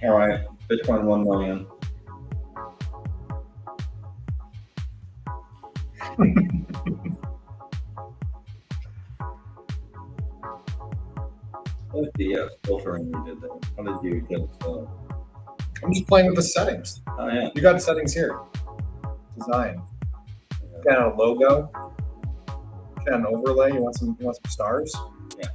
All right, Bitcoin 1 million. What's the filtering you did there? How did you get? I'm just playing with the settings. Oh yeah. You got settings here. Design. Got a logo. Got an overlay. You want some stars? Yeah.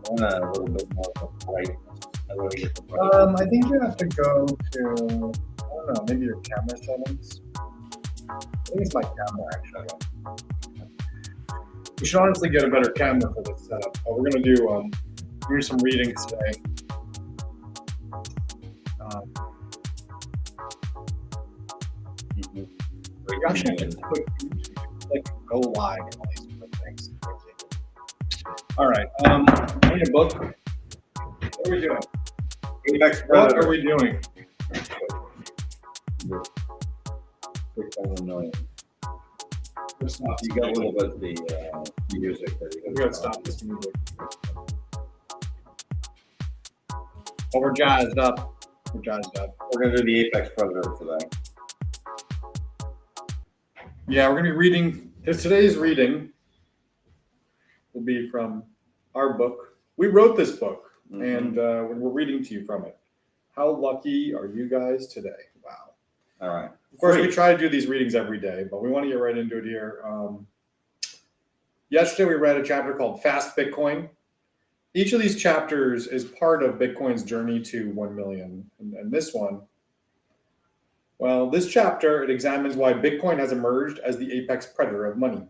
I want a little bit more of a bright. I think you have to go to, I don't know, maybe your camera settings. I think it's my camera actually. We should honestly get a better camera for this setup. But we're gonna do some readings today. You actually have to go live and all these different things. All right, in the book, what are we doing? What are we doing? Bitcoin 1 million. Let's not. You got a little bit of the music that We gotta stop this music. Oh, we're jazzed up. We're jazzed up. We're gonna do the Apex Predator today. Yeah, we're gonna be reading. Today's reading will be from our book. We wrote this book, and we're reading to you from it. How lucky are you guys today? Wow. All right. Of course, we try to do these readings every day, but we want to get right into it here. Yesterday, we read a chapter called Fast Bitcoin. Each of these chapters is part of Bitcoin's journey to 1 million. And this one, well, this chapter, it examines why Bitcoin has emerged as the apex predator of money.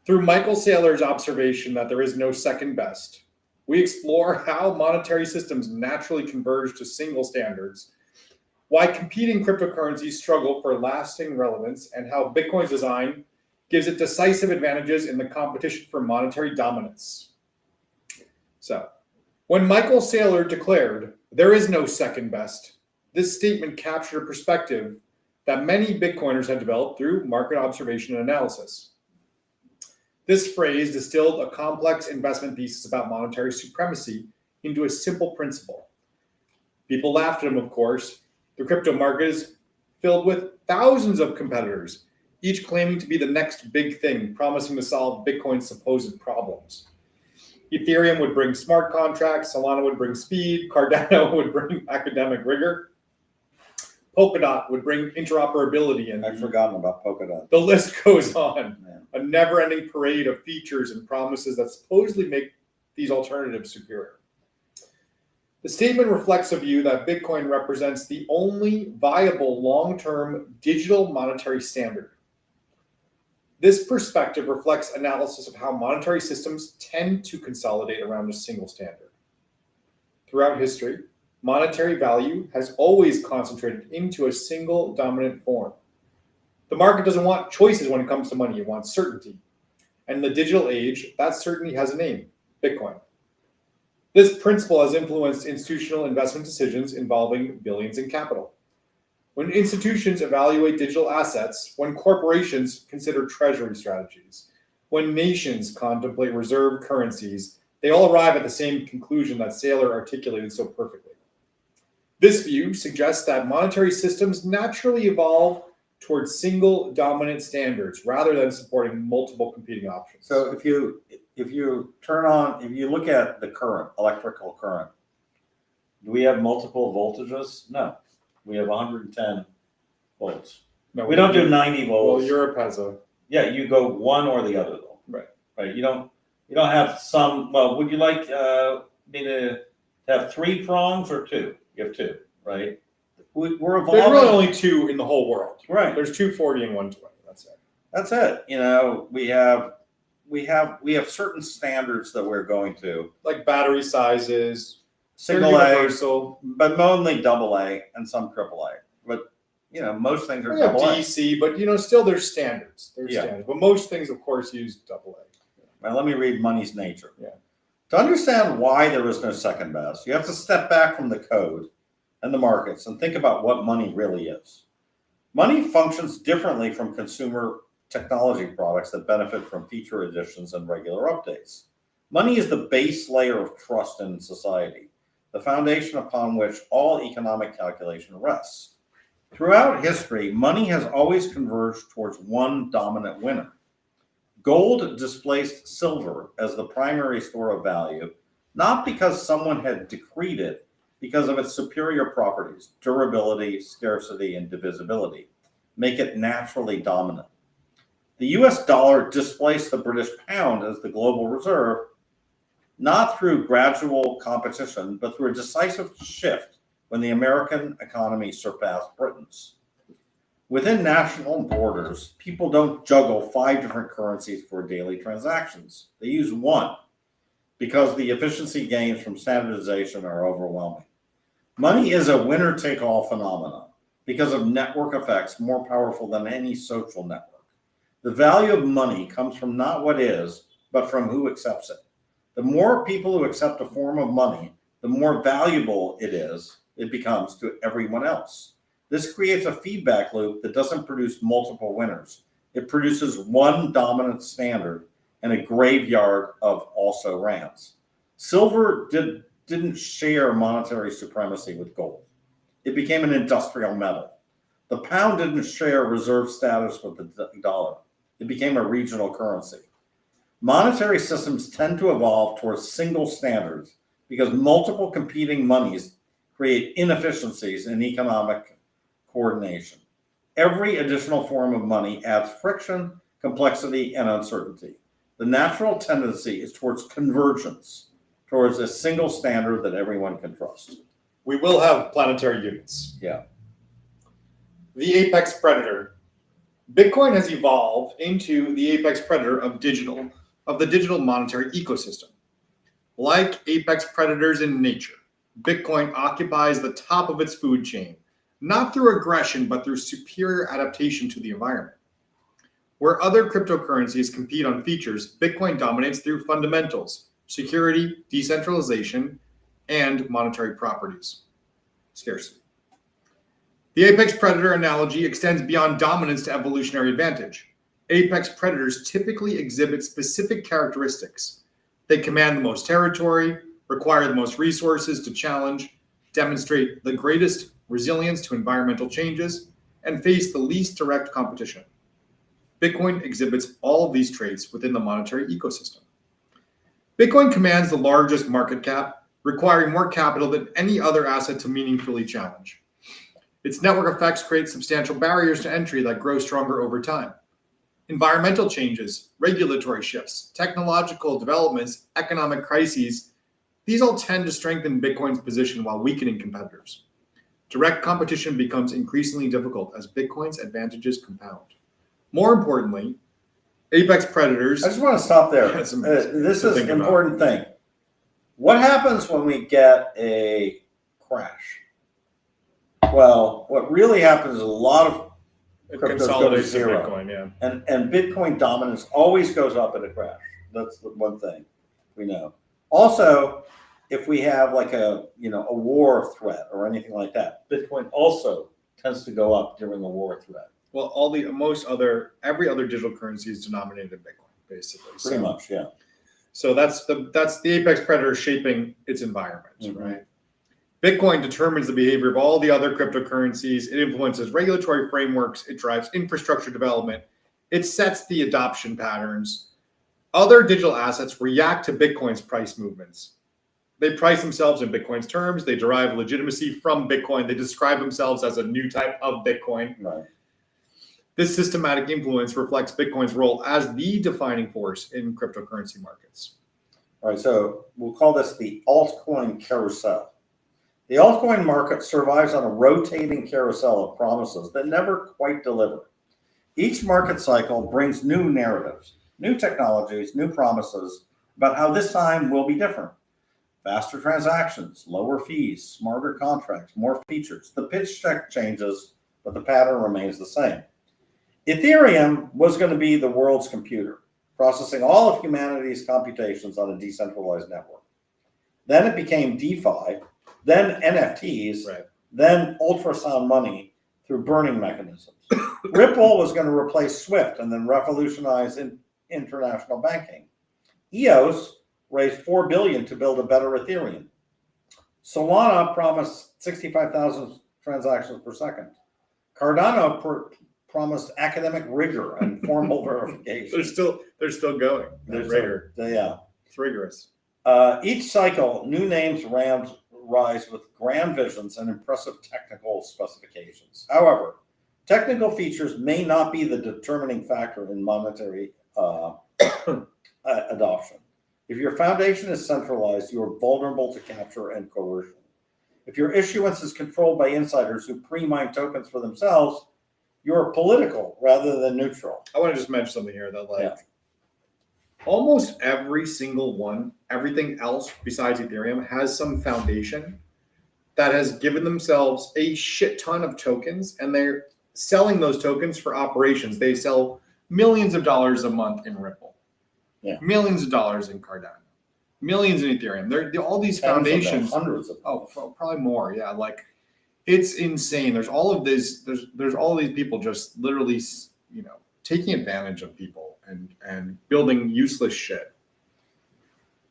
Through Michael Saylor's observation that there is no second best, we explore how monetary systems naturally converge to single standards, why competing cryptocurrencies struggle for lasting relevance, and how Bitcoin's design gives it decisive advantages in the competition for monetary dominance. So, when Michael Saylor declared, "There is no second best," this statement captured a perspective that many Bitcoiners have developed through market observation and analysis. This phrase distilled a complex investment thesis about monetary supremacy into a simple principle. People laughed at him, of course. The crypto market is filled with thousands of competitors, each claiming to be the next big thing, promising to solve Bitcoin's supposed problems. Ethereum would bring smart contracts, Solana would bring speed, Cardano would bring academic rigor, Polkadot would bring interoperability, and I've forgotten about Polkadot. the list goes on. Yeah. A never-ending parade of features and promises that supposedly make these alternatives superior. The statement reflects a view that Bitcoin represents the only viable long-term digital monetary standard. This perspective reflects analysis of how monetary systems tend to consolidate around a single standard. Throughout history, monetary value has always concentrated into a single dominant form. The market doesn't want choices when it comes to money, it wants certainty. And in the digital age, that certainty has a name: Bitcoin. This principle has influenced institutional investment decisions involving billions in capital. When institutions evaluate digital assets, when corporations consider treasury strategies, when nations contemplate reserve currencies, they all arrive at the same conclusion that Saylor articulated so perfectly. This view suggests that monetary systems naturally evolve towards single dominant standards rather than supporting multiple competing options. So if you look at the current, electrical current, do we have multiple voltages? No. We have 110 volts. No, We don't do 90 volts. Well, Europe has a. Yeah, you go one or the other though. Right. Right. You don't have some. Well, would you like me to have 3 prongs or 2? You have 2, right? We're evolving. There's really only 2 in the whole world. Right. There's 240 and 120. That's it. That's it. You know, we have certain standards that we're going to. Like battery sizes, Single A, universal, but mainly double A and some triple A. But most things are we have double A. DC, but still there's standards. There's Yeah. standards. But most things, of course, use double A. Now let me read money's nature. Yeah. To understand why there is no second best, you have to step back from the code and the markets and think about what money really is. Money functions differently from consumer technology products that benefit from feature additions and regular updates. Money is the base layer of trust in society, the foundation upon which all economic calculation rests. Throughout history, money has always converged towards one dominant winner. Gold displaced silver as the primary store of value, not because someone had decreed it, because of its superior properties, durability, scarcity, and divisibility, make it naturally dominant. The US dollar displaced the British pound as the global reserve, not through gradual competition, but through a decisive shift when the American economy surpassed Britain's. Within national borders, people don't juggle 5 different currencies for daily transactions. They use one because the efficiency gains from standardization are overwhelming. Money is a winner-take-all phenomenon because of network effects more powerful than any social network. The value of money comes from not what is, but from who accepts it. The more people who accept a form of money, the more valuable it becomes to everyone else. This creates a feedback loop that doesn't produce multiple winners. It produces one dominant standard and a graveyard of also-rans. Silver didn't share monetary supremacy with gold. It became an industrial metal. The pound didn't share reserve status with the dollar. It became a regional currency. Monetary systems tend to evolve towards single standards because multiple competing monies create inefficiencies in economic coordination. Every additional form of money adds friction, complexity, and uncertainty. The natural tendency is towards convergence, towards a single standard that everyone can trust. We will have planetary units. Yeah. The apex predator. Bitcoin has evolved into the apex predator of the digital monetary ecosystem. Like apex predators in nature, Bitcoin occupies the top of its food chain, not through aggression, but through superior adaptation to the environment. Where other cryptocurrencies compete on features, Bitcoin dominates through fundamentals, security, decentralization, and monetary properties. Scarcity. The apex predator analogy extends beyond dominance to evolutionary advantage. Apex predators typically exhibit specific characteristics. They command the most territory, require the most resources to challenge, demonstrate the greatest resilience to environmental changes, and face the least direct competition. Bitcoin exhibits all of these traits within the monetary ecosystem. Bitcoin commands the largest market cap, requiring more capital than any other asset to meaningfully challenge. Its network effects create substantial barriers to entry that grow stronger over time. Environmental changes, regulatory shifts, technological developments, economic crises, these all tend to strengthen Bitcoin's position while weakening competitors. Direct competition becomes increasingly difficult as Bitcoin's advantages compound. More importantly, apex predators. I just want to stop there. This This is an important thing. What happens when we get a crash? Well, what really happens is a lot of cryptos go to zero. Bitcoin, yeah. And Bitcoin dominance always goes up at a crash. That's the one thing we know. Also, if we have like a war threat or anything like that, Bitcoin also tends to go up during a war threat. Well, every other digital currency is denominated in Bitcoin, basically. Pretty much, yeah. So that's the apex predator shaping its environment, right? Bitcoin determines the behavior of all the other cryptocurrencies. It influences regulatory frameworks. It drives infrastructure development. It sets the adoption patterns. Other digital assets react to Bitcoin's price movements. They price themselves in Bitcoin's terms. They derive legitimacy from Bitcoin. They describe themselves as a new type of Bitcoin. Right. This systematic influence reflects Bitcoin's role as the defining force in cryptocurrency markets. All right, so we'll call this the altcoin carousel. The altcoin market survives on a rotating carousel of promises that never quite deliver. Each market cycle brings new narratives, new technologies, new promises about how this time will be different. Faster transactions, lower fees, smarter contracts, more features. The pitch deck changes, but the pattern remains the same. Ethereum was going to be the world's computer, processing all of humanity's computations on a decentralized network. Then it became DeFi, then NFTs, Right. then ultrasound money through burning mechanisms. Ripple was going to replace SWIFT and then revolutionize international banking. EOS raised $4 billion to build a better Ethereum. Solana promised 65,000 transactions per second. Cardano promised academic rigor and formal verification. They're still going. There's Rigor. Yeah. It's rigorous. Each cycle, new names rise with grand visions and impressive technical specifications. However, technical features may not be the determining factor in monetary adoption. If your foundation is centralized, you are vulnerable to capture and coercion. If your issuance is controlled by insiders who pre-mine tokens for themselves, you're political rather than neutral. I want to just mention something here that almost every single one, everything else besides Ethereum has some foundation that has given themselves a shit ton of tokens, and they're selling those tokens for operations. They sell millions of dollars a month in Ripple, millions of dollars in Cardano, millions in Ethereum. They're all these foundations, hundreds of probably more. Yeah, like it's insane. There's all of this. There's all these people just literally, taking advantage of people and building useless shit.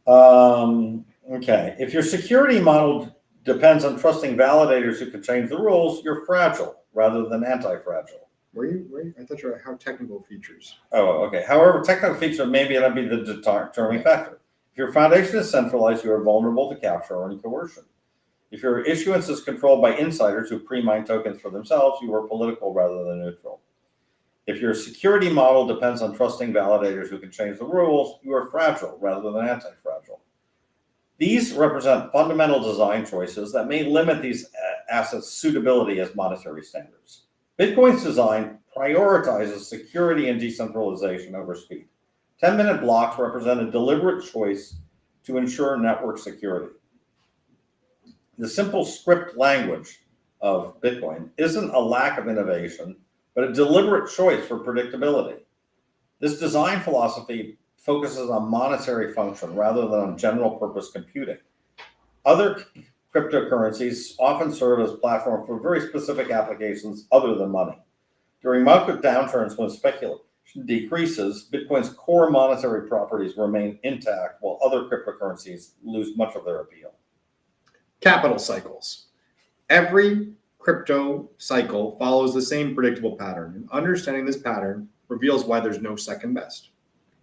Okay. If your security model depends on trusting validators who can change the rules, you're fragile rather than anti-fragile. I thought you were how technical features. Oh, okay. However, technical features may not be the determining factor. If your foundation is centralized, you are vulnerable to capture and coercion. If your issuance is controlled by insiders who pre-mine tokens for themselves, you are political rather than neutral. If your security model depends on trusting validators who can change the rules, you are fragile rather than anti-fragile. These represent fundamental design choices that may limit these assets' suitability as monetary standards. Bitcoin's design prioritizes security and decentralization over speed. 10-minute blocks represent a deliberate choice to ensure network security. The simple script language of Bitcoin isn't a lack of innovation, but a deliberate choice for predictability. This design philosophy focuses on monetary function rather than on general purpose computing. Other cryptocurrencies often serve as platforms for very specific applications other than money. During market downturns when speculation decreases, Bitcoin's core monetary properties remain intact while other cryptocurrencies lose much of their appeal. Capital cycles. Every crypto cycle follows the same predictable pattern, and understanding this pattern reveals why there's no second best.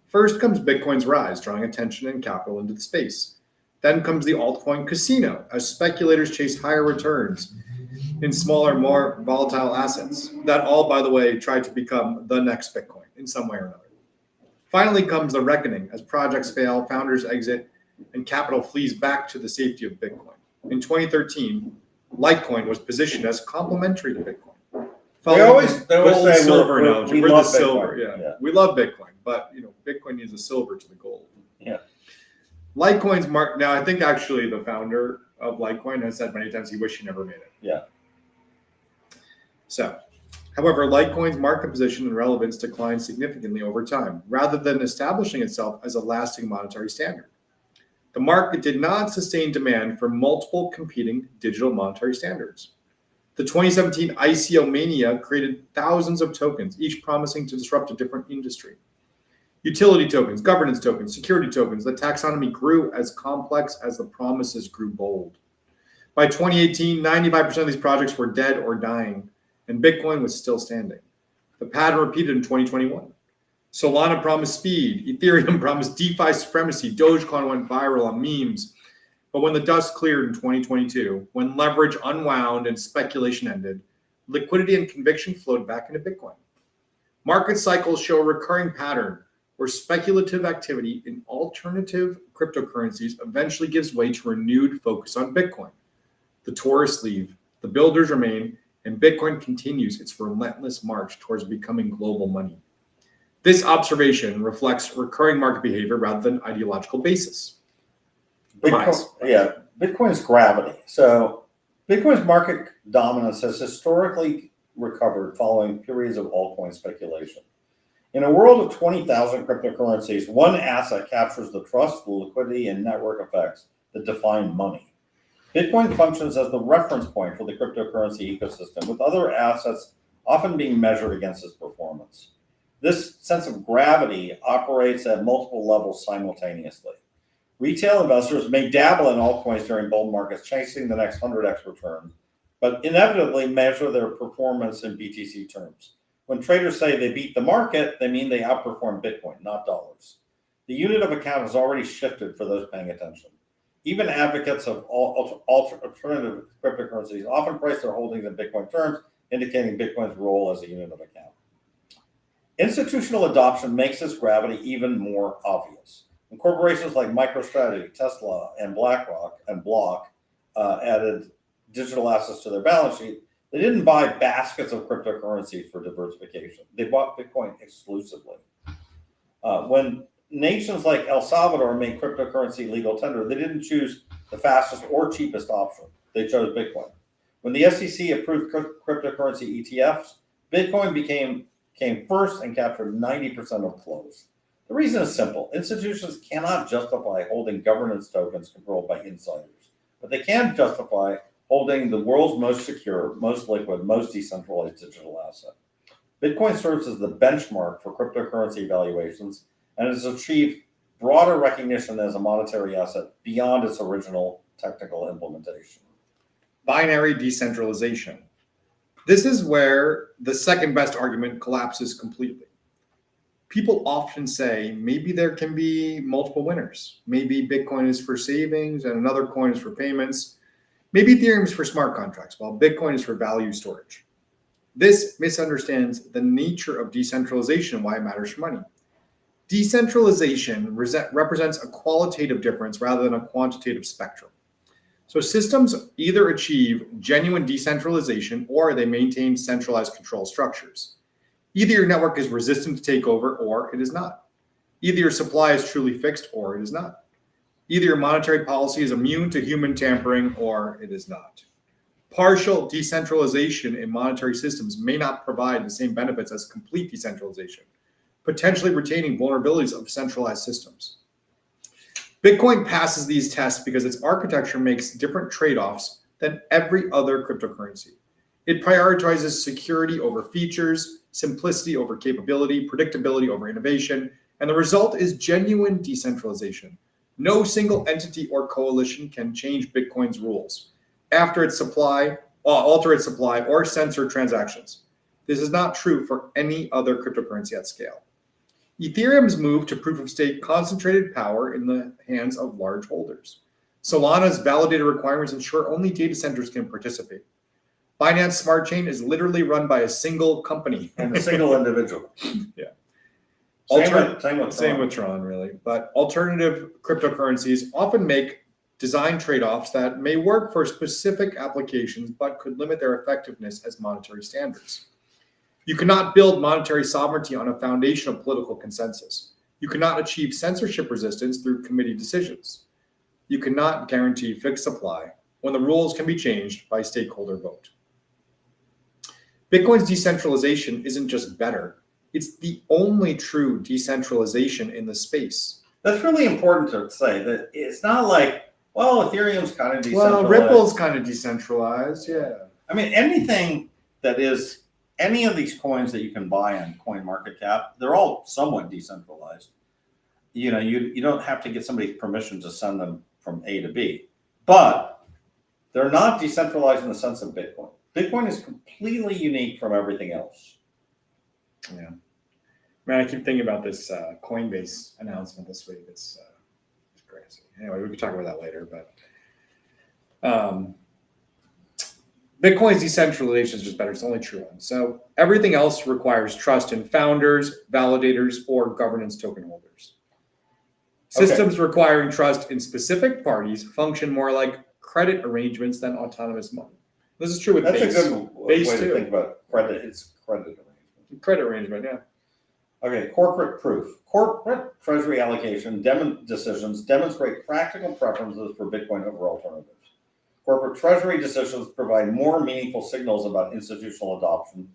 First comes Bitcoin's rise, drawing attention and capital into the space. Then comes the altcoin casino, as speculators chase higher returns in smaller, more volatile assets that all, by the way, try to become the next Bitcoin in some way or another. Finally comes the reckoning, as projects fail, founders exit, and capital flees back to the safety of Bitcoin. In 2013, Litecoin was positioned as complementary to Bitcoin. They always say silver we analogy. We're love the silver. Bitcoin. Yeah. We love Bitcoin, but Bitcoin needs a silver to the gold. Yeah. Litecoin's mark. Now, I think actually the founder of Litecoin has said many times he wished he never made it. Yeah. So, however, Litecoin's market position and relevance declined significantly over time, rather than establishing itself as a lasting monetary standard. The market did not sustain demand for multiple competing digital monetary standards. The 2017 ICO mania created thousands of tokens, each promising to disrupt a different industry. Utility tokens, governance tokens, security tokens, the taxonomy grew as complex as the promises grew bold. By 2018, 95% of these projects were dead or dying, and Bitcoin was still standing. The pattern repeated in 2021. Solana promised speed, Ethereum promised DeFi supremacy, Dogecoin went viral on memes. But when the dust cleared in 2022, when leverage unwound and speculation ended, liquidity and conviction flowed back into Bitcoin. Market cycles show a recurring pattern where speculative activity in alternative cryptocurrencies eventually gives way to renewed focus on Bitcoin. The tourists leave, the builders remain, and Bitcoin continues its relentless march towards becoming global money. This observation reflects recurring market behavior rather than ideological basis. Bitcoin's gravity. So Bitcoin's market dominance has historically recovered following periods of altcoin speculation. In a world of 20,000 cryptocurrencies, one asset captures the trust, the liquidity, and network effects that define money. Bitcoin functions as the reference point for the cryptocurrency ecosystem, with other assets often being measured against its performance. This sense of gravity operates at multiple levels simultaneously. Retail investors may dabble in altcoins during bull markets, chasing the next 100x return, but inevitably measure their performance in BTC terms. When traders say they beat the market, they mean they outperform Bitcoin, not dollars. The unit of account has already shifted for those paying attention. Even advocates of alternative cryptocurrencies often price their holdings in Bitcoin terms, indicating Bitcoin's role as a unit of account. Institutional adoption makes this gravity even more obvious. When corporations like MicroStrategy, Tesla, and BlackRock and Block added digital assets to their balance sheet, they didn't buy baskets of cryptocurrencies for diversification. They bought Bitcoin exclusively. When nations like El Salvador made cryptocurrency legal tender, they didn't choose the fastest or cheapest option. They chose Bitcoin. When the SEC approved cryptocurrency ETFs, Bitcoin came first and captured 90% of flows. The reason is simple. Institutions cannot justify holding governance tokens controlled by insiders, but they can justify holding the world's most secure, most liquid, most decentralized digital asset. Bitcoin serves as the benchmark for cryptocurrency valuations and has achieved broader recognition as a monetary asset beyond its original technical implementation. Binary decentralization. This is where the second best argument collapses completely. People often say maybe there can be multiple winners. Maybe Bitcoin is for savings and another coin is for payments. Maybe Ethereum is for smart contracts, while Bitcoin is for value storage. This misunderstands the nature of decentralization and why it matters for money. Decentralization represents a qualitative difference rather than a quantitative spectrum. So systems either achieve genuine decentralization or they maintain centralized control structures. Either your network is resistant to takeover or it is not. Either your supply is truly fixed or it is not. Either your monetary policy is immune to human tampering or it is not. Partial decentralization in monetary systems may not provide the same benefits as complete decentralization, potentially retaining vulnerabilities of centralized systems. Bitcoin passes these tests because its architecture makes different trade-offs than every other cryptocurrency. It prioritizes security over features, simplicity over capability, predictability over innovation, and the result is genuine decentralization. No single entity or coalition can change Bitcoin's rules, alter its supply, or censor transactions. This is not true for any other cryptocurrency at scale. Ethereum's move to proof-of-stake concentrated power in the hands of large holders. Solana's validated requirements ensure only data centers can participate. Binance Smart Chain is literally run by a single company. And a single individual. Yeah. Same with Tron, really. But alternative cryptocurrencies often make design trade-offs that may work for specific applications, but could limit their effectiveness as monetary standards. You cannot build monetary sovereignty on a foundation of political consensus. You cannot achieve censorship resistance through committee decisions. You cannot guarantee fixed supply when the rules can be changed by stakeholder vote. Bitcoin's decentralization isn't just better, it's the only true decentralization in the space. That's really important to say, that it's not like, well, Ethereum's kind of decentralized. Well, Ripple's kind of decentralized, yeah. I mean, anything that is, any of these coins that you can buy on CoinMarketCap, they're all somewhat decentralized. You know, you don't have to get somebody's permission to send them from A to B, but they're not decentralized in the sense of Bitcoin. Bitcoin is completely unique from everything else. Yeah. Man, I keep thinking about this Coinbase announcement this week. It's crazy. Anyway, we can talk about that later, but Bitcoin's decentralization is just better. It's the only true one. So everything else requires trust in founders, validators, or governance token holders. Systems requiring trust in specific parties function more like credit arrangements than autonomous money. This is true with That's Base. a good way to think about credit. It's credit arrangement. Credit arrangement, yeah. Okay, corporate proof. Corporate treasury allocation decisions demonstrate practical preferences for Bitcoin over alternatives. Corporate treasury decisions provide more meaningful signals about institutional adoption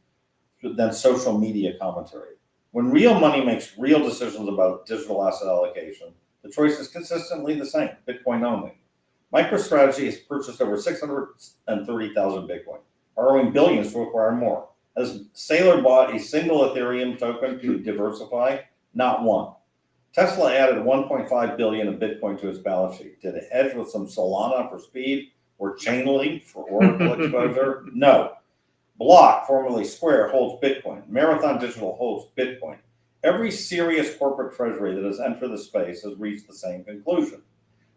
than social media commentary. When real money makes real decisions about digital asset allocation, the choice is consistently the same, Bitcoin only. MicroStrategy has purchased over 630,000 Bitcoin, borrowing billions to acquire more. Has Saylor bought a single Ethereum token to diversify? Not one. Tesla added 1.5 billion of Bitcoin to its balance sheet. Did it hedge with some Solana for speed or Chainlink for Oracle exposure? No. Block, formerly Square, holds Bitcoin. Marathon Digital holds Bitcoin. Every serious corporate treasury that has entered the space has reached the same conclusion.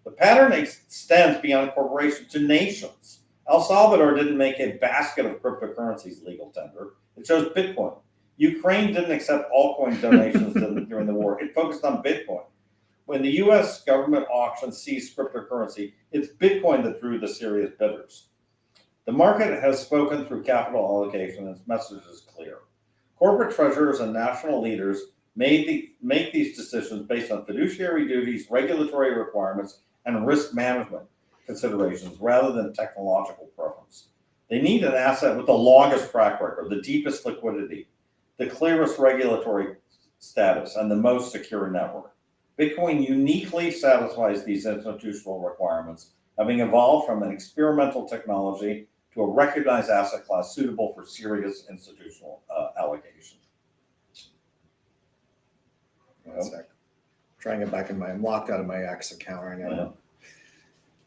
The pattern extends beyond corporations to nations. El Salvador didn't make a basket of cryptocurrencies legal tender. It chose Bitcoin. Ukraine didn't accept altcoin donations during the war. It focused on Bitcoin. When the U.S. government auction seized cryptocurrency, it's Bitcoin that drew the serious bidders. The market has spoken through capital allocation, and its message is clear. Corporate treasurers and national leaders make these decisions based on fiduciary duties, regulatory requirements, and risk management considerations rather than technological preference. They need an asset with the longest track record, the deepest liquidity, the clearest regulatory status, and the most secure network. Bitcoin uniquely satisfies these institutional requirements, having evolved from an experimental technology to a recognized asset class suitable for serious institutional allocation. One sec. Trying to get back in I'm locked out of my X account right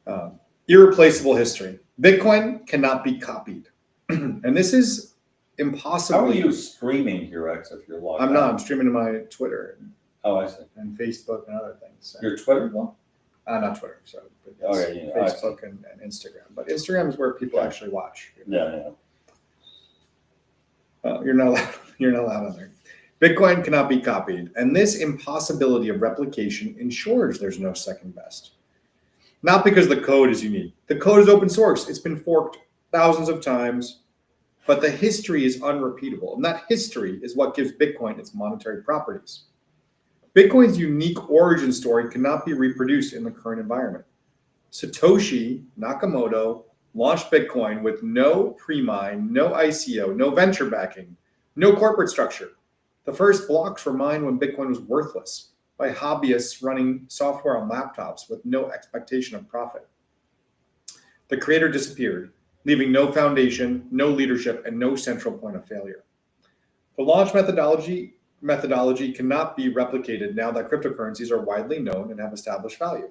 now. Irreplaceable history. Bitcoin cannot be copied. And this is impossible. How are you streaming your X if you're logged I'm out? not. I'm streaming to my Twitter Oh, I see. and Facebook and other things. So. Your Twitter one? Not Twitter. So Oh, yeah, I see. Facebook and Instagram. But Instagram is where people actually watch. Yeah. You're not allowed. You're not allowed on there. Bitcoin cannot be copied, and this impossibility of replication ensures there's no second best. Not because the code is unique. The code is open source. It's been forked thousands of times, but the history is unrepeatable, and that history is what gives Bitcoin its monetary properties. Bitcoin's unique origin story cannot be reproduced in the current environment. Satoshi Nakamoto launched Bitcoin with no pre-mine, no ICO, no venture backing, no corporate structure. The first blocks were mined when Bitcoin was worthless by hobbyists running software on laptops with no expectation of profit. The creator disappeared, leaving no foundation, no leadership, and no central point of failure. The launch methodology cannot be replicated now that cryptocurrencies are widely known and have established value.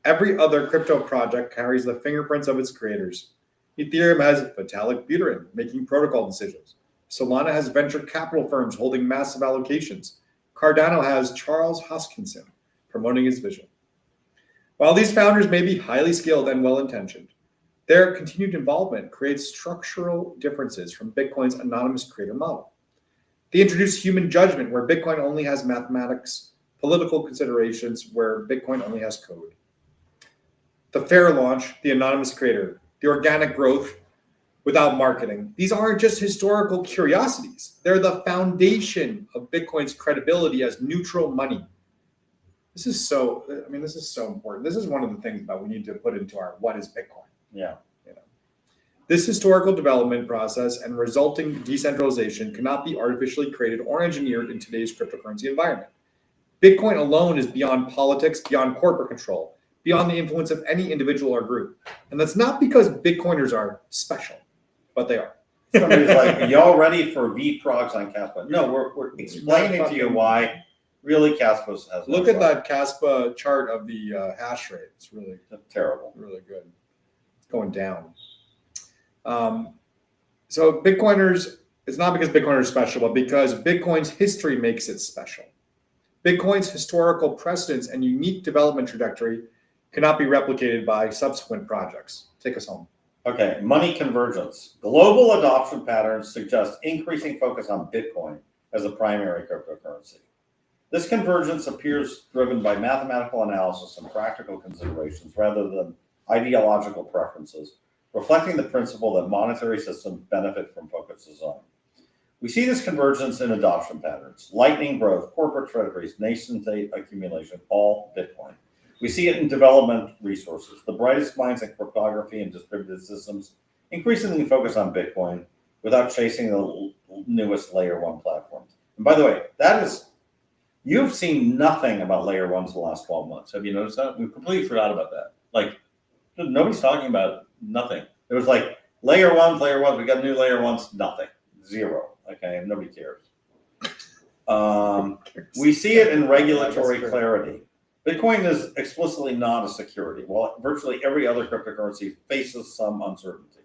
Every other crypto project carries the fingerprints of its creators. Ethereum has Vitalik Buterin making protocol decisions. Solana has venture capital firms holding massive allocations. Cardano has Charles Hoskinson promoting his vision. While these founders may be highly skilled and well-intentioned, their continued involvement creates structural differences from Bitcoin's anonymous creator model. They introduce human judgment where Bitcoin only has mathematics, political considerations where Bitcoin only has code. The fair launch, the anonymous creator, the organic growth without marketing. These aren't just historical curiosities. They're the foundation of Bitcoin's credibility as neutral money. This is so important. This is one of the things that we need to put into our what is Bitcoin. Yeah. This historical development process and resulting decentralization cannot be artificially created or engineered in today's cryptocurrency environment. Bitcoin alone is beyond politics, beyond corporate control, beyond the influence of any individual or group. And that's not because Bitcoiners are special, but they are. Somebody's like, y'all ready for VProgs on Caspa? No, we're explaining to you why really Caspa has no Look at problem. that Caspa chart of the hash rate. It's really Terrible. really good. It's going down. So Bitcoiners, it's not because Bitcoiners are special, but because Bitcoin's history makes it special. Bitcoin's historical precedence and unique development trajectory cannot be replicated by subsequent projects. Take us home. Okay, money convergence. Global adoption patterns suggest increasing focus on Bitcoin as a primary cryptocurrency. This convergence appears driven by mathematical analysis and practical considerations rather than ideological preferences, reflecting the principle that monetary systems benefit from focused design. We see this convergence in adoption patterns, lightning growth, corporate treasuries, nation-state accumulation, all Bitcoin. We see it in development resources. The brightest minds in cryptography and distributed systems increasingly focus on Bitcoin without chasing the newest layer one platforms. And by the way, you've seen nothing about layer ones the last 12 months. Have you noticed that? We completely forgot about that. Like, nobody's talking about nothing. There was like layer ones, we got new layer ones, nothing. Zero. Okay, nobody cares. We see it in regulatory That's true. clarity. Bitcoin is explicitly not a security, while virtually every other cryptocurrency faces some uncertainty.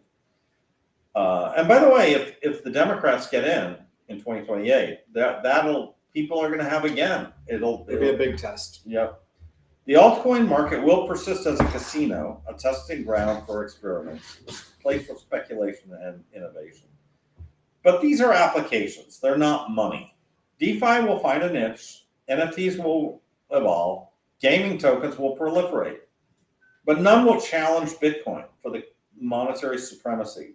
And by the way, if the Democrats get in 2028, that'll people are going to have again. It'll be a big test. Yep. The altcoin market will persist as a casino, a testing ground for experiments, a place for speculation and innovation. But these are applications, they're not money. DeFi will find a niche, NFTs will evolve, gaming tokens will proliferate, but none will challenge Bitcoin for the monetary supremacy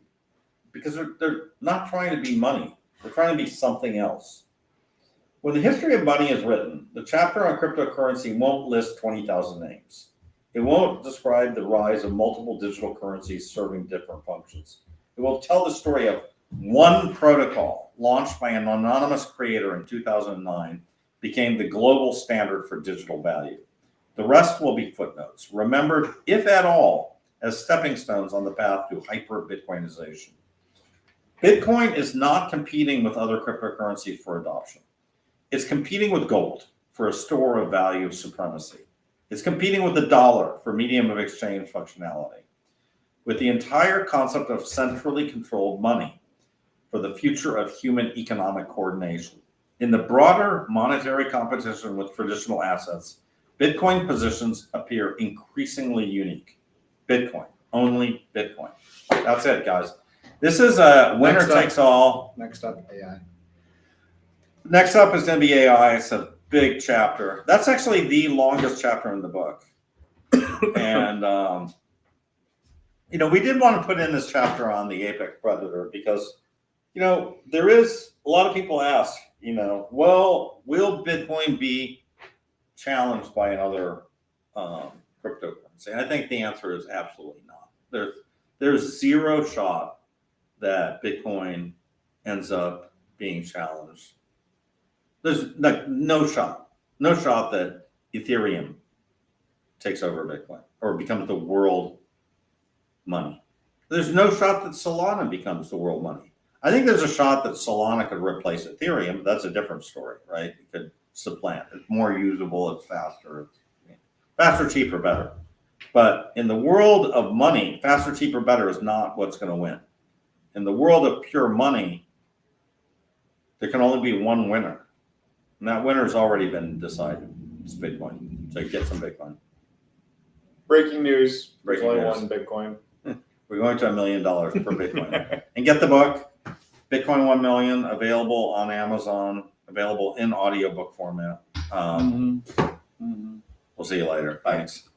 because they're not trying to be money, they're trying to be something else. When the history of money is written, the chapter on cryptocurrency won't list 20,000 names. It won't describe the rise of multiple digital currencies serving different functions. It will tell the story of one protocol launched by an anonymous creator in 2009 became the global standard for digital value. The rest will be footnotes, remembered, if at all, as stepping stones on the path to hyper-Bitcoinization. Bitcoin is not competing with other cryptocurrencies for adoption. It's competing with gold for a store of value supremacy. It's competing with the dollar for medium of exchange functionality, with the entire concept of centrally controlled money for the future of human economic coordination. In the broader monetary competition with traditional assets, Bitcoin positions appear increasingly unique. Bitcoin, only Bitcoin. That's it, guys. This is a winner takes all. Next up, AI. Next up is going to be AI. It's a big chapter. That's actually the longest chapter in the book. And, we did want to put in this chapter on the apex predator because, there is a lot of people ask, well, will Bitcoin be challenged by another cryptocurrency? And I think the answer is absolutely not. There's zero shot that Bitcoin ends up being challenged. There's no shot that Ethereum takes over Bitcoin or becomes the world money. There's no shot that Solana becomes the world money. I think there's a shot that Solana could replace Ethereum, but that's a different story, right? It could supplant. It's more usable, it's faster. Faster, cheaper, better. But in the world of money, faster, cheaper, better is not what's going to win. In the world of pure money, there can only be one winner. And that winner's already been decided. It's Bitcoin. So get some Bitcoin. Breaking news. Breaking There's only news. one Bitcoin. We're going to $1 million per Bitcoin. And get the book, Bitcoin 1 Million, available on Amazon, available in audiobook format. We'll see you later. Thanks.